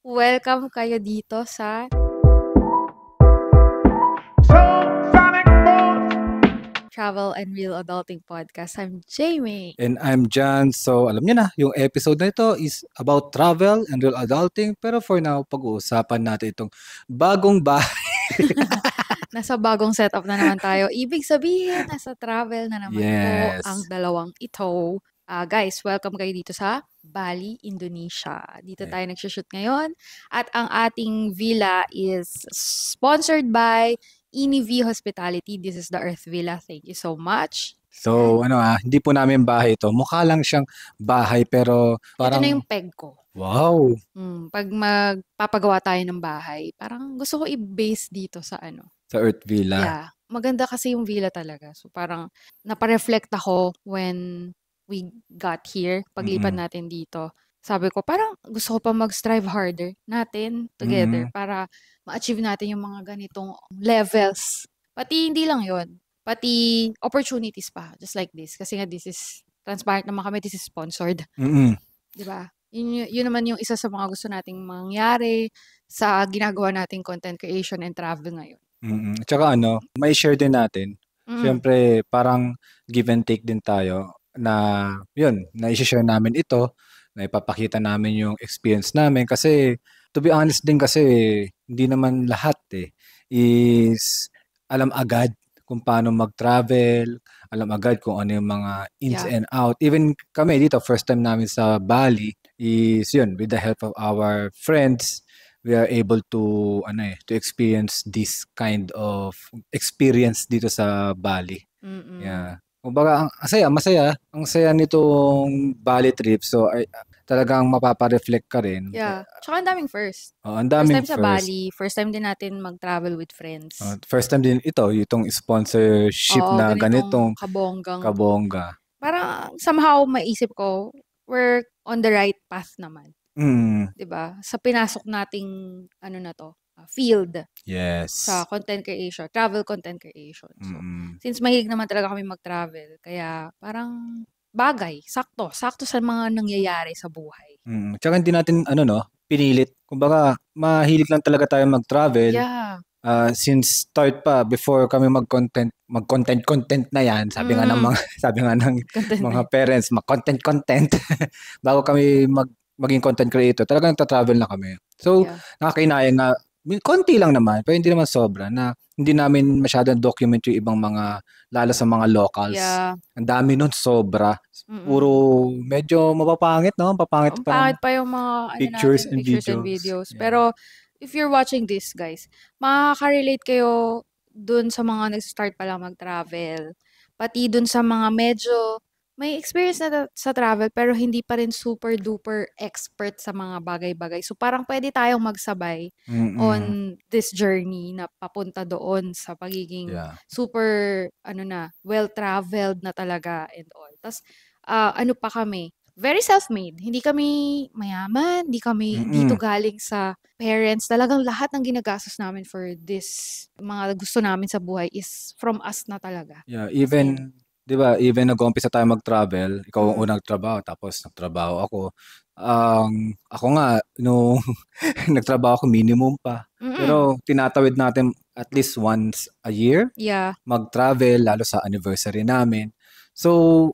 welcome kayo dito sa Travel and Real Adulting Podcast. I'm Jamie. And I'm John. So, alam niyo na, yung episode na ito is about travel and real adulting. Pero for now, pag-uusapan natin itong bagong bahay. Nasa bagong setup na naman tayo. Ibig sabihin, nasa travel na naman po ang Yes. dalawang ito. Guys, welcome kayo dito sa Bali, Indonesia. Dito tayo nagsushoot ngayon. At ang ating villa is sponsored by Inivi Hospitality. This is the Earth Villa. Thank you so much. So, hindi po namin bahay ito. Mukha lang siyang bahay pero Ito na parang, yung peg ko. wow. Pag magpapagawa tayo ng bahay, parang gusto ko i-base dito sa Sa Earth Villa. Yeah. Maganda kasi yung villa talaga. So parang napareflect ako when we got here, paglipat natin dito. Sabi ko, parang gusto ko pa mag-strive harder natin together para ma-achieve natin yung mga ganitong levels. Pati hindi lang yon, pati opportunities pa, just like this. Kasi nga this is, transparent naman kami, this is sponsored. Di ba? Yun naman yung isa sa mga gusto nating mangyari sa ginagawa nating content creation and travel ngayon. Tsaka may share din natin. Siyempre, parang give and take din tayo na yun, na-share namin ito, na ipapakita namin yung experience namin. Kasi, to be honest din kasi, hindi naman lahat is alam agad kung paano mag-travel, alam agad kung ano yung mga ins and out. Even kami dito, first time namin sa Bali, is yun, with the help of our friends, we are able to to experience this kind of experience dito sa Bali. Yeah. Kumbaga, masaya. Ang saya nitong Bali trip. So, talagang mapapa-reflect ka rin. Yeah. Tsaka ang daming first. Ang daming first time sa Bali. First time din natin mag-travel with friends. First time din itong sponsorship na ganitong kabongga. Parang somehow maisip ko, we're on the right path naman. 'Di ba? Sa pinasok nating field. Yes. Sa content creation, travel content creation. So, since mahilig naman talaga kami mag-travel, kaya parang bagay, sakto sa mga nangyayari sa buhay. Tsaka hindi natin pinilit. Kumbaga, mahilig lang talaga tayo mag-travel. Yeah. Since start pa, before kami mag-content na yan, sabi nga ng mga parents, mag-content bago kami maging content creator, talagang nagta-travel na kami. So, nakakainaya nga, konti lang naman, pero hindi naman sobra, na hindi namin masyadong document yung ibang mga, lalo sa mga locals. Yeah. Ang dami nun, sobra. Puro medyo mapapangit, no? Papangit pa yung mga pictures and videos. Yeah. Pero, if you're watching this, guys, makaka-relate kayo dun sa mga nag-start pa lang mag-travel. Pati dun sa mga medyo may experience na sa travel pero hindi pa rin super duper expert sa mga bagay-bagay. So parang pwede tayong magsabay on this journey na papunta doon sa pagiging super well-traveled na talaga and all. Tas pa kami, very self-made. Hindi kami mayaman, hindi to galing sa parents. Talagang lahat ng ginagastos namin for this, mga gusto namin sa buhay is from us na talaga. Yeah, even, di ba, even nag-umpisa tayo mag-travel, ikaw ang unang trabaho, tapos nagtrabaho ako. Ako nga, nung nagtrabaho ako, minimum pa. Pero tinatawid natin at least once a year mag-travel, lalo sa anniversary namin. So,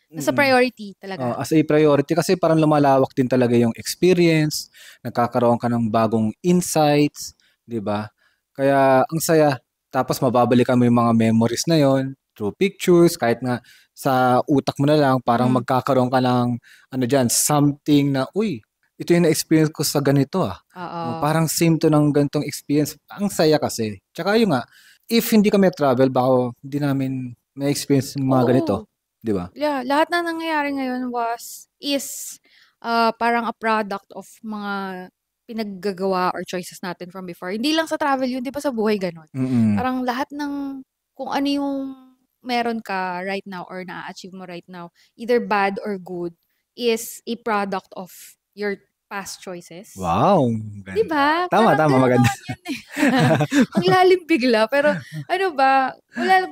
nasa priority talaga. As a priority kasi parang lumalawak din talaga yung experience, nagkakaroon ka ng bagong insights, di ba? Kaya ang saya. Tapos mababalikan mo yung mga memories na yon through pictures, kahit nga sa utak mo na lang, parang magkakaroon ka ng something na, uy, ito yung na-experience ko sa ganito parang same to ng ganitong experience. Ang saya kasi. Tsaka yun nga, if hindi kami travel, baka hindi namin na-experience yung mga ganito. Di ba? Yeah, lahat na nangyayari ngayon is parang a product of mga pinaggagawa or choices natin from before. Hindi lang sa travel yun, di ba sa buhay ganun? Parang lahat ng kung ano yung meron ka right now or na-achieve mo right now, either bad or good, is a product of your past choices. Wow, Di ba? Tama, Parang gano'n maganda. naman yun eh. Ang lalim bigla. Pero ano ba,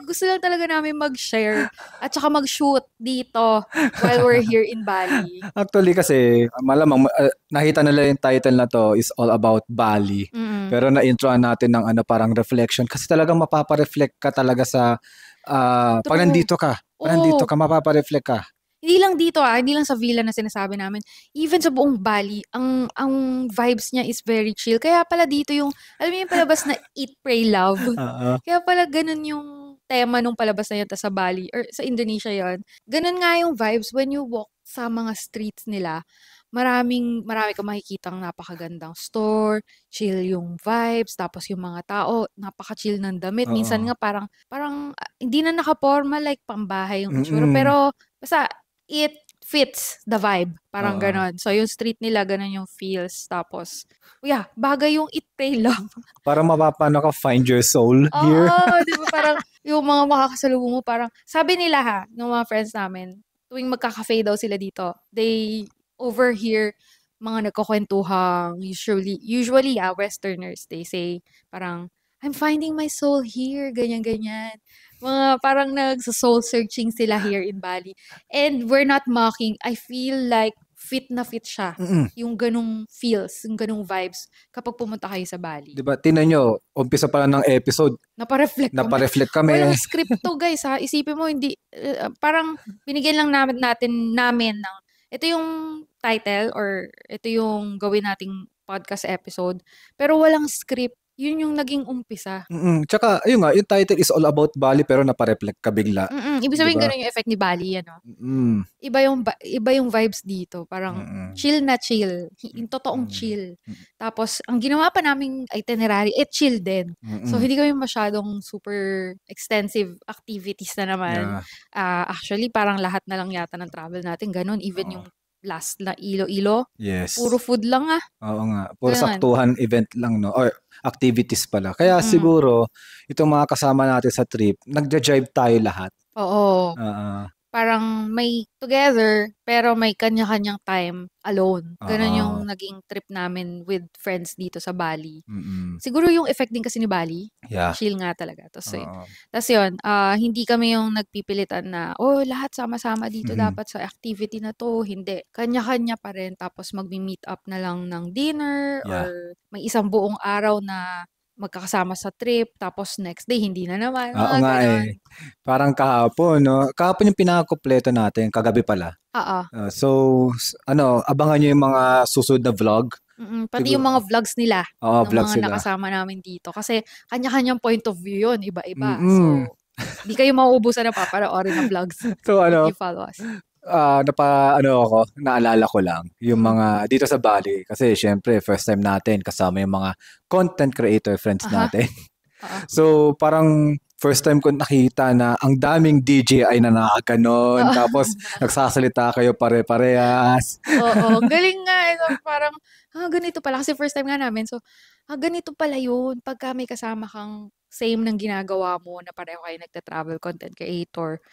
gusto lang talaga namin mag-share at saka mag-shoot dito while we're here in Bali. Actually kasi, malamang, nakita nila yung title na to is all about Bali. Mm. Pero na-introan natin ng parang reflection kasi talagang mapapa-reflect ka talaga sa, pag True. nandito ka, Oo. mapapa-reflect ka. Hindi lang dito hindi lang sa villa na sinasabi namin. Even sa buong Bali, ang vibes niya is very chill. Kaya pala dito yung, alam mo yung palabas na Eat, Pray, Love? Oo. Kaya pala ganun yung tema nung palabas na yun sa Bali or sa Indonesia yon. Ganun nga yung vibes when you walk sa mga streets nila. Marami kang makikitang napakagandang store, chill yung vibes, tapos yung mga tao, napaka-chill ng damit. Minsan Oo. nga parang hindi na nakaporma like pambahay yung itsura. Mm. Pero basta it fits the vibe. Parang Oo. ganon. So, yung street nila, ganon yung feels. Tapos, yeah, bagay yung Eat, Pray, Love. Parang find your soul here. Oo, di ba? Parang yung mga makakasalubong mo, parang, sabi nila ng mga friends namin, tuwing magka-cafe daw sila dito, they overhear mga nagkukwentuhang, usually, Westerners, they say, parang, I'm finding my soul here, ganyan-ganyan. Mga parang nagsa-soul searching sila here in Bali. And we're not mocking. I feel like fit na fit siya. Mm. Yung ganung feels, yung ganung vibes kapag pumunta kayo sa Bali. Diba, tingnan nyo, umpisa pa lang ng episode, Napareflect kami. Walang script to, guys, ha. Isipin mo, hindi, parang binigyan lang namin ng, ito yung title or ito yung gawin nating podcast episode. Pero walang script. Yun yung naging umpisa. Tsaka, ayun nga, yung title is all about Bali pero napareflect ka bigla. Ibig sabihin, Diba? ganun yung effect ni Bali, ano? Mm. Iba yung vibes dito. Parang chill na chill. Yung totoong chill. Tapos, ang ginawa pa naming itinerary, chill din. So, hindi kami masyadong super extensive activities na naman. Yeah. Actually, parang lahat na lang yata ng travel natin. Ganun. Even yung last na Iloilo. Yes. Puro food lang Oo nga. Puro Ganun. saktuhan event lang, no? Or activities pala. Kaya siguro, itong mga kasama natin sa trip, nagja-jive tayo lahat. Oo. Parang may together, pero may kanya-kanyang time alone. Ganun yung naging trip namin with friends dito sa Bali. Siguro yung effect din kasi ni Bali. Yeah. Chill nga talaga. Tapos yun, hindi kami yung nagpipilitan na, lahat sama-sama dito dapat sa activity na to. Hindi. Kanya-kanya pa rin. Tapos magmi-meet up na lang ng dinner or may isang buong araw na magkakasama sa trip, tapos next day, hindi na naman. Oo nga eh. Parang kahapon, no? Kahapon yung pinakakumpleto natin, kagabi pala. So, abangan nyo yung mga susunod na vlog. Pati yung mga vlogs nila. Oo, ng vlogs mga sila. nakasama namin dito. Kasi, kanya-kanyang point of view yun. Iba-iba. So, di kayo mauubusan na papanoorin na vlogs. So, if you follow us. Naalala ko lang yung mga dito sa Bali kasi syempre first time natin kasama yung mga content creator friends natin. So parang first time ko nakita na ang daming DJI na nakaganon tapos nagsasalita kayo pare-parehas. Oo, galing nga. Parang ganito pala kasi first time nga namin. So, ganito pala yun pagka may kasama kang same ng ginagawa mo na pareho kayo nagta-travel content creator.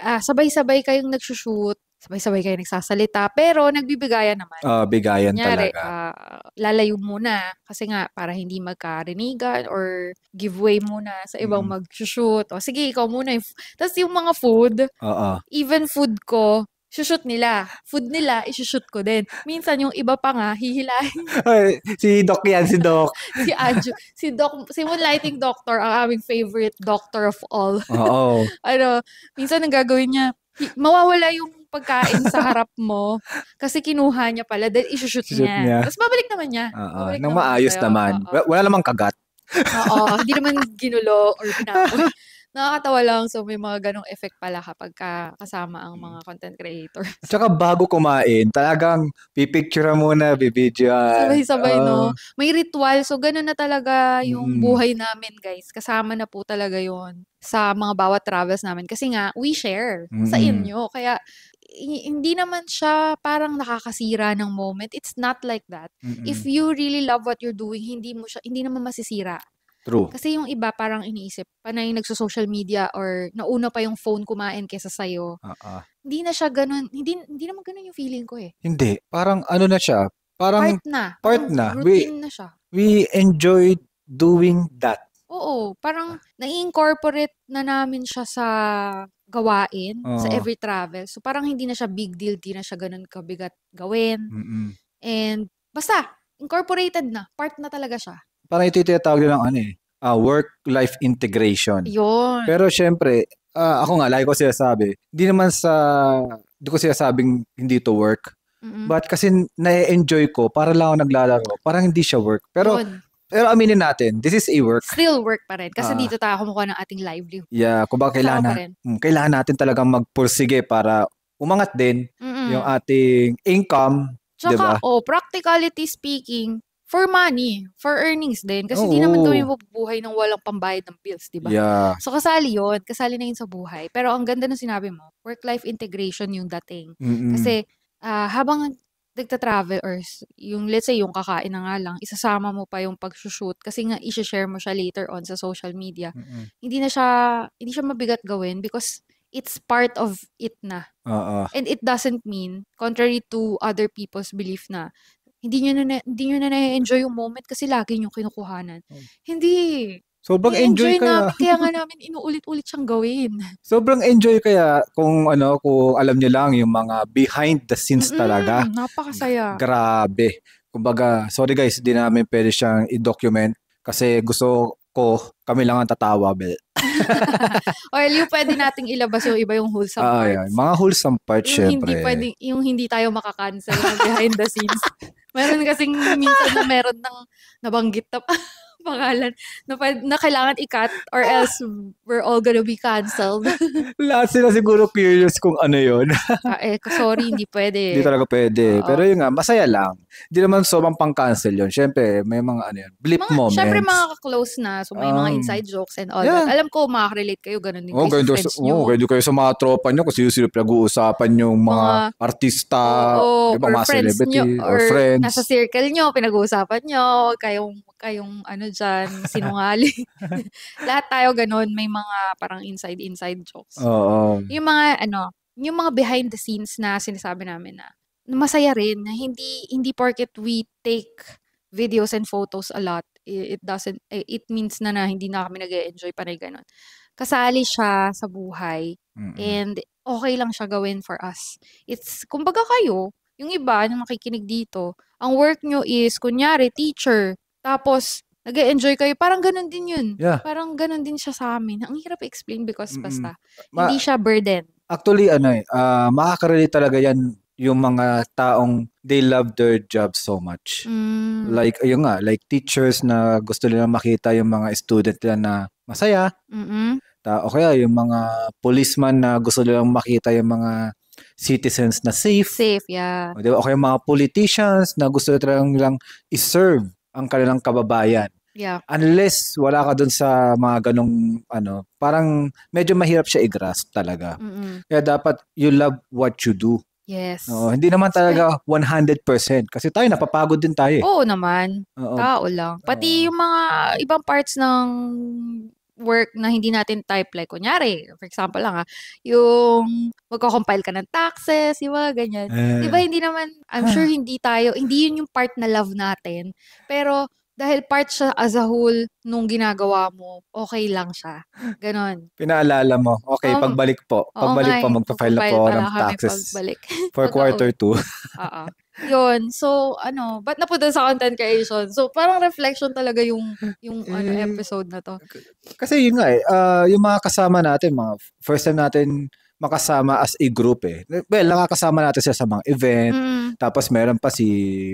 Sabay-sabay kayong nagsushoot, sabay-sabay kayo nagsasalita, pero nagbibigayan naman. Bigayan Kunyari, talaga. lalayo muna kasi nga para hindi magkarinigan or giveaway muna sa ibang magsushoot. O sige, ikaw muna. Tapos yung mga food, even food ko, shoot nila. Food nila, isushoot ko din. Minsan yung iba pa nga, hihilahin. Si Doc yan, si Doc. Si Anju. Si Moonlighting Doctor, ang aming favorite doctor of all. Oo. Minsan ang gagawin niya, mawawala yung pagkain sa harap mo kasi kinuha niya pala, then isushoot niya. Tapos babalik naman niya. Nang maayos naman. Wala namang kagat. Oo, hindi naman ginulo or pinapoy. Nakakatawa lang. So, may mga ganong effect pala kapag kasama ang mga content creators. At saka bago kumain, talagang pipicture muna, bibidyoan. Sabay-sabay, no? May ritual. So, ganun na talaga yung buhay namin, guys. Kasama na po talaga yon sa mga bawat travels namin. Kasi nga, we share sa inyo. Kaya, hindi naman siya parang nakakasira ng moment. It's not like that. If you really love what you're doing, hindi naman masisira. True. Kasi yung iba parang iniisip, panay nagso-social media or nauna pa yung phone kumain kesa sa'yo. Hindi na siya ganun. Hindi naman ganun yung feeling ko eh. Hindi. Parang na siya, parang Part part na, na. routine na siya. We enjoy doing that. Oo, parang nai-incorporate na namin siya sa gawain, sa Oo. every travel. So, parang hindi na siya big deal, di na siya ganun kabigat gawin. Mm. And basta, incorporated na. Part na talaga siya. Parang ito yung tinatawag ng work-life integration. Yun. Pero syempre, ako nga, lagi ko sinasabi, hindi ko sinasabing hindi to work. But kasi na-enjoy ko, para lang ako naglalaro, parang hindi siya work. Pero aminin natin, this is a work. Still work pa rin. Kasi dito tayo kumukuha ng ating livelihood. Yeah, kumbaga kailangan natin talagang magpursige para umangat din yung ating income. Tsaka, diba? Practicality speaking, for money, for earnings din. Kasi di naman kami mabubuhay ng walang pambayad ng bills, di ba? Yeah. So, kasali yun. Kasali na yun sa buhay. Pero ang ganda ng sinabi mo, work-life integration yung dating. Kasi, habang nagta-travel or yung, let's say, yung kakain na nga lang, isasama mo pa yung pag-shoot kasi nga i-share mo siya later on sa social media. Hindi siya mabigat gawin because it's part of it na. And it doesn't mean, contrary to other people's belief na, hindi nyo na na-enjoy yung moment kasi lagi yung kinukuhanan. Hindi. Sobrang enjoy kaya. Namin, kaya nga namin inuulit-ulit siyang gawin. Sobrang enjoy kaya kung alam niyo lang yung mga behind the scenes talaga. Napakasaya. Grabe. Kumbaga, sorry guys, di namin pwede siyang i-document kasi gusto ko kami lang ang tatawa, Bel. Well, yung pwede nating ilabas yung iba yung wholesome parts. Yan. Mga wholesome parts, syempre. Yung hindi tayo makakancel behind the scenes. Meron kasing minsan na meron ng nabanggit na pangalan na kailangan i-cut or else we're all gonna be canceled. Lahat sila siguro curious kung ano yun. Sorry, hindi pwede. Hindi talaga pwede. Pero yun nga, masaya lang. Hindi naman sobrang pang-cancel yun. Siyempre, may mga blip moments. Siyempre mga close na. So may mga inside jokes and all that. Alam ko, makaka-relate kayo. Ganun din kayo sa friends nyo. Ganun kayo sa mga tropa nyo kasi sino pinag-uusapan yung mga artista, diba, mga celebrity or friends. Nasa circle nyo, pinag-uusapan nyo. Kayong dyan, sinungaling. Lahat tayo ganun, may mga parang inside jokes. Yung mga behind the scenes na sinasabi namin na masaya rin na hindi porket we take videos and photos a lot, it means na hindi na kami nag-e-enjoy panay ganun. Kasali siya sa buhay and okay lang siya gawin for us. It's, kumbaga kayo, yung iba na makikinig dito, ang work nyo is, kunyari, teacher, tapos, nag-e-enjoy kayo. Parang ganun din yun. Yeah. Parang ganun din siya sa amin. Ang hirap i-explain because basta, hindi siya burden. Actually, makaka-relate talaga yan yung mga taong they love their job so much. Like, ayun nga, like teachers na gusto nila makita yung mga student nila na masaya. O kaya yung mga policeman na gusto nilang makita yung mga citizens na safe. Safe, yeah. O kaya mga politicians na gusto nilang i-serve ang kanilang kababayan. Yeah. Unless wala ka dun sa mga ganong parang medyo mahirap siya i-grasp talaga. Kaya dapat you love what you do. Yes. Hindi naman talaga 100% kasi tayo napapagod din tayo. Oo naman. Tao lang. Pati yung mga ibang parts ng work na hindi natin type, like kunyari, for example lang yung magko-compile ka ng taxes, yung mga ganyan. Diba hindi naman, I'm sure hindi yun yung part na love natin, pero dahil part siya as a whole nung ginagawa mo, okay lang siya. Ganon. Pinaalala mo, okay, pagbalik po, magpa-file na po ng taxes for quarter 2. Yun. So, ba't napunta sa content creation? So, parang reflection talaga yung episode na to. Kasi yun nga yung mga kasama natin, mga first time natin makasama as a group Well, nakakasama natin sila sa mga event. Tapos meron pa si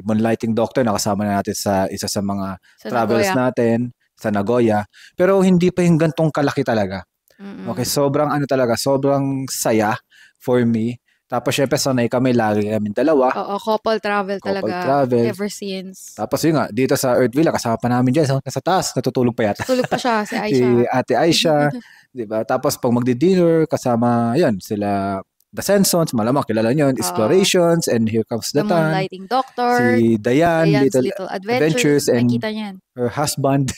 Moonlighting Doctor, nakasama na natin sa isa sa mga travels natin sa Nagoya. Pero hindi pa yung gantong kalaki talaga. Okay, sobrang sobrang saya for me. Tapos syempre sanay kami, lagi kami dalawa. Oo, couple travel talaga. Ever since. Tapos yun nga, dito sa Earth Villa, kasama pa namin dyan sa taas, natutulog pa yata. Tulog pa siya, si Aisha. Si Ate Aisha. Diba? Tapos pag magdi-dinner, kasama yan, sila The Sensons, malamang kilala nyo, Explorations, and Here Comes the Tan. Moonlighting Doctor. Si Dayan's Little Adventures, and nakita niyan. Her husband.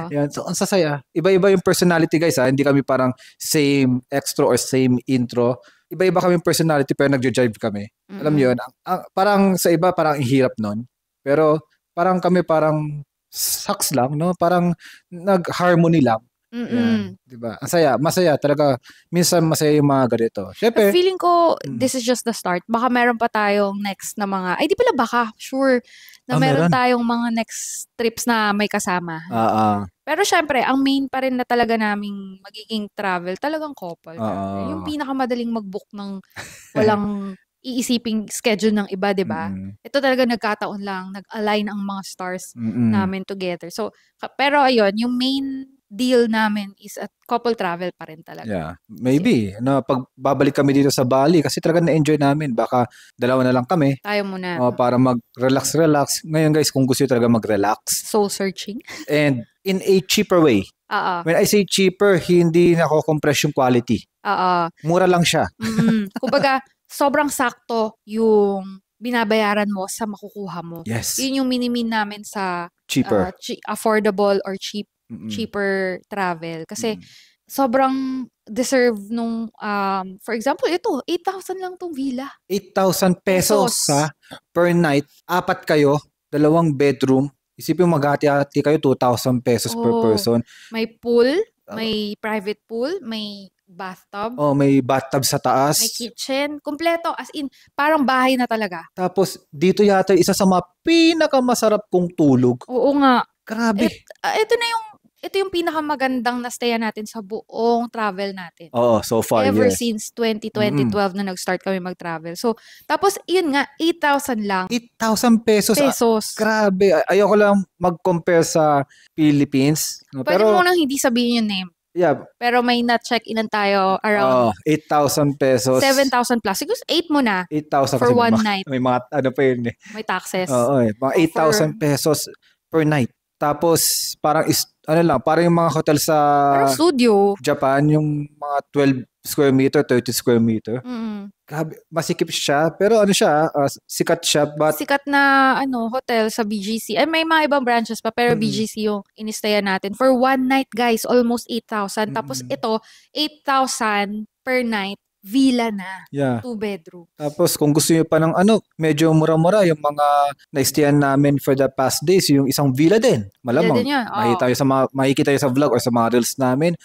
Yan. So, ang sasaya. Iba-iba yung personality, guys. Hindi kami parang same extra or same intro. Iba-iba kami personality pero nagjo-jive kami. Alam niyo yun? Parang sa iba, parang hirap nun. Pero parang kami parang sucks lang, no? Parang nag-harmony lang. Yan, 'di ba? Ang saya, masaya talaga. Minsan masaya yung mga ganito. Syempre, Feeling ko, this is just the start. Baka meron pa tayong next na mga, ay di pala baka, sure, na meron meron. tayong mga next trips na may kasama. Ah, Pero syempre, ang main pa rin na talaga naming magiging travel, talagang couple travel. Yung oo. pinakamadaling mag-book ng walang iisiping schedule ng iba, 'di ba? Mm. Ito talaga nagkataon lang, nag-align ang mga stars Mm. namin together. So, pero ayun, yung main deal namin is at couple travel pa rin talaga. Yeah, Kasi maybe na pag babalik kami dito sa Bali kasi talaga na-enjoy namin. Baka dalawa na lang kami tayo muna. para mag-relax. Ngayon guys, kung gusto niyo talaga mag-relax Soul searching. and in a cheaper way. Oo. When I say cheaper, hindi nako-compress yung quality. Oo. Mura lang siya. Kumbaga, sobrang sakto yung binabayaran mo sa makukuha mo. Yes. Yun yung minimin namin sa Cheaper. affordable or cheaper travel. Kasi sobrang deserve nung, for example, ito, 8,000 lang tong villa. 8,000 pesos per night. 4 kayo, 2 bedroom. Isipin mo maghati-hati kayo, 2,000 pesos per person. May pool, may private pool, may bathtub. May bathtub sa taas. May kitchen. Kumpleto. As in, parang bahay na talaga. Tapos, dito yata isa sa mga pinakamasarap kong tulog. Oo nga. Grabe. Ito yung pinakamagandang na-stayan natin sa buong travel natin. Oo, so far, Ever yes. since 2012 na nag-start kami mag-travel. So, tapos, yun nga, 8,000 lang. 8,000 pesos. Grabe. Ayoko lang mag-compare sa Philippines. Pwede mo nang hindi sabihin yung name. Yeah. Pero may na-check-inan tayo around 8,000 pesos. 7,000 plus. Siguro 8 mo na. 8,000 for one night. May mga ano pa yun eh. May taxes. Oo, mga 8,000 pesos per night. Tapos parang parang yung mga hotel sa studio Japan, yung mga 12 square meter, 30 square meter. Grabe, masikip siya, pero sikat siya. Sikat na hotel sa BGC. Ay, may mga ibang branches pa, pero BGC yung inistayan natin. For one night, guys, almost 8,000. Tapos ito, 8,000 per night. Villa na. Yeah. 2 bedroom. Tapos kung gusto niyo pa ng medyo mura-mura, yung mga na-stayan namin for the past days, yung isang villa din. Malamang. Villa din yun. Makikita tayo sa vlog or sa mga reels namin.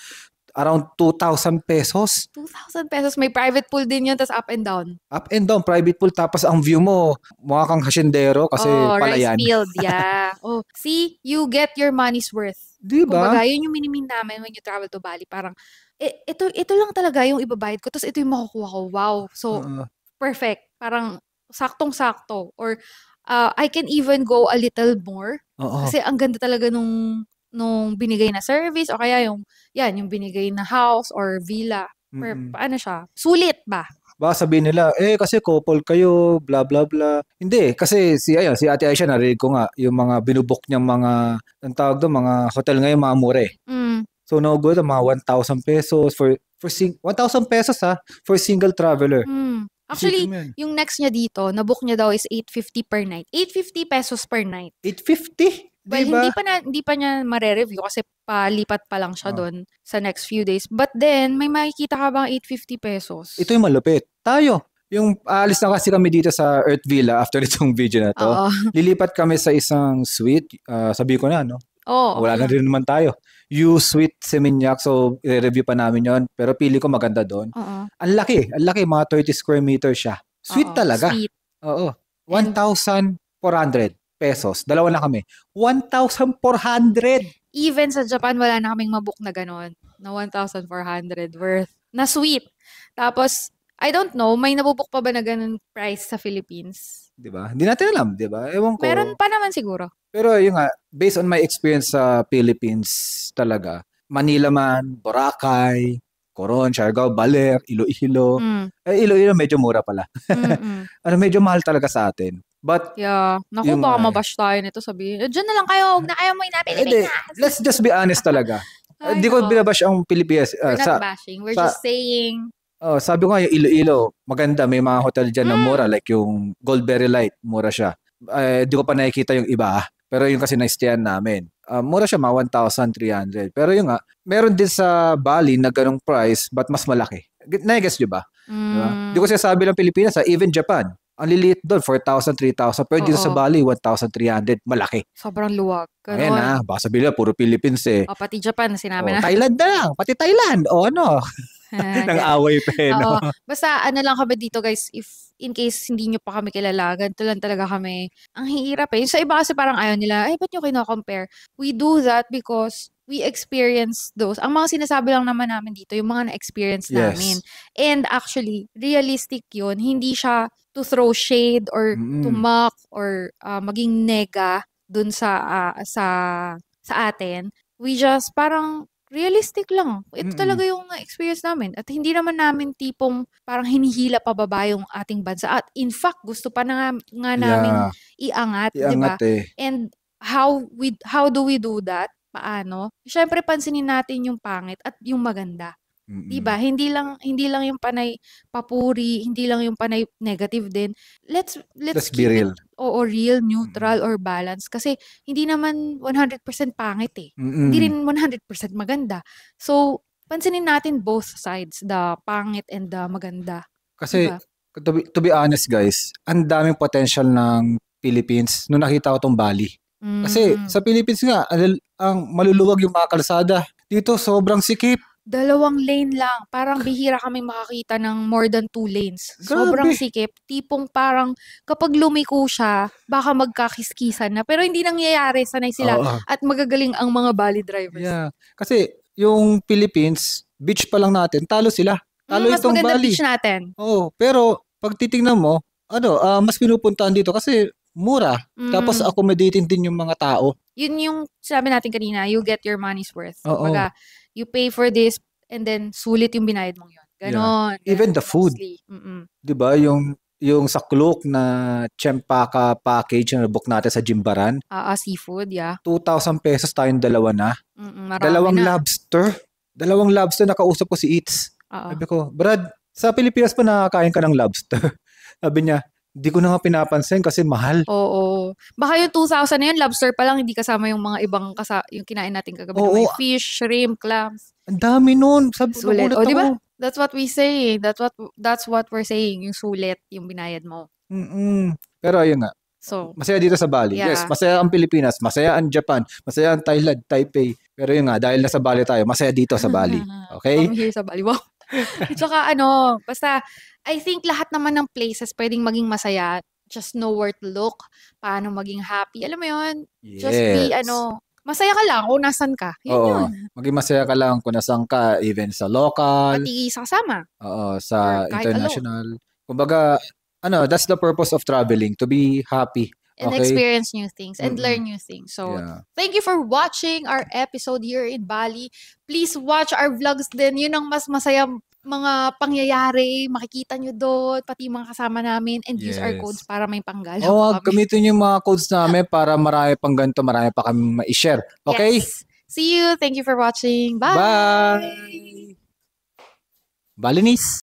Around 2,000 pesos. 2,000 pesos. May private pool din yun, tapos up and down. Up and down, private pool. Tapos ang view mo, mukha kang hasyendero kasi palayan. Rice field, yeah. See, you get your money's worth. Diba? Kumbaga, yun yung minimin namin when you travel to Bali. Parang, ito lang talaga yung ibabayad ko, tapos ito yung makukuha ko. Wow. So, perfect. Parang, saktong-sakto. Or, I can even go a little more. Kasi ang ganda talaga nung binigay na service, o kaya yung binigay na house or villa. Paano siya? Sulit ba? Baka sabihin nila, kasi couple kayo, blah, blah, blah. Hindi, kasi si Ate Aisha, narinig ko nga, yung mga binubok niyang mga, ang tawag doon, mga hotel ngayon, mga mure. So, no good, mga 1,000 pesos for 1,000 pesos for single traveler. Actually, yung next niya dito, nabook niya daw is 850 per night. 850 pesos per night. 850? Well, diba? hindi pa niya mare-review kasi palipat pa lang siya doon sa next few days. But then, may makikita ka bang 850 pesos? Ito yung malupit. Tayo. Yung aalis na kasi kami dito sa Earth Villa after itong video na to. Lilipat kami sa isang suite. Sabi ko na, no? Wala na rin naman tayo. U-Suite Seminyak. So, i-review pa namin yon. Pero pili ko maganda doon. Ang laki. Mga 30 square meter siya. Suite talaga. Suite. 1,400 pesos. Dalawa na kami. 1,400! Even sa Japan, wala na kaming mabook na ganon. Na 1,400 worth. Na suite. Tapos, I don't know, may nabubook pa ba na ganun price sa Philippines? Diba? Hindi natin alam, diba? Ewan ko. Meron pa naman siguro. Pero yun nga, based on my experience sa Philippines talaga, Manila man, Boracay, Coron, Siargao, Baler, Iloilo. Iloilo medyo mura pala. Medyo mahal talaga sa atin. But, naku, baka mabash tayo nito, sabihin. Diyan na lang kayo, huwag na kayo mo na Pilipinas. Let's just be honest talaga. Hindi ko binabash ang Pilipinas. We're not bashing, we're just saying. Sabi ko nga yung Iloilo, maganda, may mga hotel dyan na mura, like yung Goldberry Light, mura siya. Di ko pa nakikita yung iba, pero yung kasi na-stayan namin. Mura siya, mga 1,300. Pero yung nga, meron din sa Bali na ganong price, but mas malaki. Na-guess nyo ba? Diba? Di ko sinasabi lang Pilipinas, even Japan. Ang liliit doon, 4,000, 3,000. Pero dito sa Oo. Bali, 1,300. Malaki. Sobrang luwag. Ayan Ganon. baka sabihin puro Philippines eh. Pati Japan, sinabi na. Thailand na lang. Pati Thailand. Ano? Nang away pa eh, no? Oo. Basta ano lang kami dito guys, if in case hindi nyo pa kami kilala, ganito lang talaga kami. Ang hirap eh. Sa iba kasi parang ayaw nila, ba't nyo kino-compare? We do that because we experience those. Ang mga sinasabi lang naman namin dito, yung mga na-experience namin. Yes. And actually, realistic yun. Hindi siya to throw shade or to Mm-mm. mock or maging nega dun sa atin. We just parang realistic lang. Ito Mm-mm. talaga yung experience namin. At hindi naman namin tipong parang hinihila pababa yung ating bansa. At in fact, gusto pa na nga naming Yeah. iangat, 'di Iangat ba? eh. And how do we do that? Paano? Siyempre pansinin natin yung pangit at yung maganda. 'Di ba? Mm-mm. Hindi lang yung panay papuri, hindi lang yung panay negative din. Let's Let's be keep it real. real, Mm-mm. neutral or balance kasi hindi naman 100% pangit eh. Hindi Mm-mm. rin 100% maganda. So, pansinin natin both sides, the pangit and the maganda. 'Di Kasi, ba? to be honest guys, ang daming potential ng Philippines nung nakita ko tong Bali. Kasi Mm. sa Philippines nga, ang maluluwag yung mga kalsada. Dito, sobrang sikip. 2 lane lang. Parang bihira kami makakita ng more than 2 lanes. Sobrang Grabe. sikip. Tipong parang kapag lumiko siya, baka magkakiskisan na. Pero hindi nangyayari. Sanay sila. Oo. At magagaling ang mga Bali drivers. Yeah. Kasi, yung Philippines, beach pa lang natin, talo sila. Talo Mas itong maganda Bali. beach natin. Oo. Pero, pag titingnan mo, mas pinupuntahan dito kasi mura. Tapos accommodating din yung mga tao. Yun yung sabi natin kanina, you get your money's worth. Oo. Kumbaga, you pay for this and then sulit yung binayad mong yun. Yeah. Ganon. Even the food. Mostly. 'Di ba yung sa Klook na Chempaka package na book natin sa Jimbaran, Seafood, yeah. 2,000 pesos tayong dalawa na. Marami Dalawang na. lobster. Dalawang lobster, nakausap ko si Eats. Oo. Sabi ko, Brad, sa Pilipinas pa nakakain ka ng lobster? Sabi niya, di ko na nga pinapansin kasi mahal. Oo. Baka yung 2,000 na yun, lobster pa lang, hindi kasama yung mga ibang yung kinain natin kagabi na may Oo. fish, shrimp, clams. Ang dami nun. Sabi ko, Sulit. nagulat Di ba? ako. That's what we say. That's what we're saying. Yung sulit, yung binayad mo. Pero ayun nga. So, Masaya dito sa Bali. yeah. Yes, masaya ang Pilipinas, masaya ang Japan, masaya ang Thailand, Taipei. Pero yun nga, dahil nasa Bali tayo, masaya dito sa Bali. Okay? Come here sa Bali. Wow. At saka basta, I think lahat naman ng places pwedeng maging masaya. Just know where to look. Paano maging happy. Alam mo yun? Yes. Just be, masaya ka lang kung nasan ka. Yun yun. Maging masaya ka lang kung nasan ka, even sa local. Pati sa kasama. Sa Or kahit international. Kumbaga, that's the purpose of traveling, to be happy. And Okay? experience new things and learn new things. So, Yeah. thank you for watching our episode here in Bali. Please watch our vlogs din. Yun ang mas masaya mga pangyayari. Makikita nyo doon. Pati mga kasama namin. And use our Yes. codes para may panggalaw kami. Gamitin yung mga codes namin para marami pang ganito, marami pa kami ma-share. Okay? Yes. See you. Thank you for watching. Bye. Bye! Balinese!